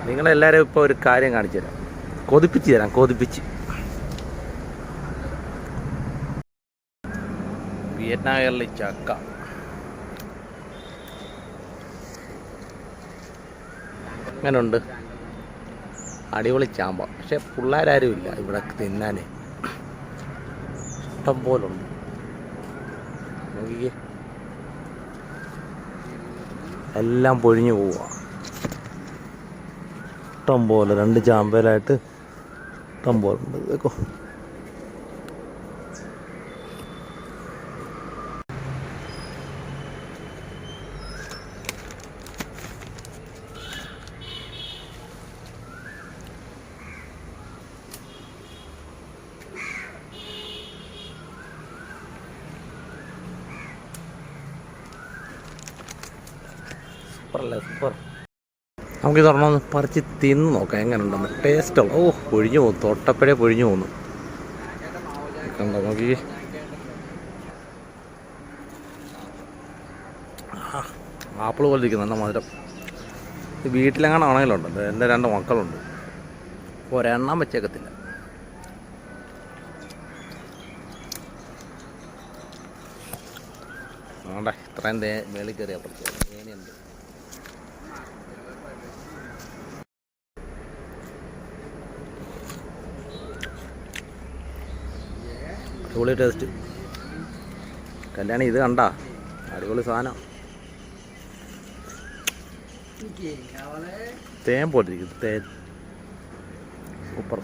നിങ്ങളെല്ലാവരും ഇപ്പോൾ ഒരു കാര്യം കാണിച്ചു തരാം, കൊതിപ്പിച്ച് തരാം. വിയറ്റ്നാം കേരളി ചക്ക. അങ്ങനെയുണ്ട്, അടിപൊളി ചാമ്പ. പക്ഷെ പിള്ളേരാരും ഇല്ല ഇവിടെ തിന്നാൻ, ഇഷ്ടം പോലുണ്ട്. നോക്കിക്കേ, എല്ലാം പൊഴിഞ്ഞു പോവുക. ഇഷ്ടം പോലെ 2 ചാമ്പയിലായിട്ട് ഇഷ്ടം പോലെ ഉണ്ട്. കേൾക്കോ, സൂപ്പർ. നമുക്കിത് ഒരെണ്ണം പറിച്ച് തിന്ന് നോക്കാം എങ്ങനെ ഉണ്ടെന്ന്. ടേസ്റ്റുള്ള, പൊഴിഞ്ഞു പോകുന്നു, തൊട്ടപ്പഴേ പൊഴിഞ്ഞു പോകുന്നു. കണ്ടോ, നോക്കി. ആപ്പിൾ പോലെ ഇരിക്കുന്നു, നല്ല മധുരം. ഇത് വീട്ടിലെങ്ങാനും ആണെങ്കിലുണ്ട്. എൻ്റെ 2 മക്കളുണ്ട്, ഒരെണ്ണം വെച്ചേക്കത്തില്ല. വേണ്ട, ഇത്രയും മേളിൽ കയറിയാൽ പഠിച്ചത് ഏനിയുണ്ട്. അടിപൊളി ടേസ്റ്റ്. കല്യാണി ഇത് കണ്ട, അടിപൊളി സാധനം. തേൻ പോലിരിക്കും, തേൻ. സൂപ്പർ.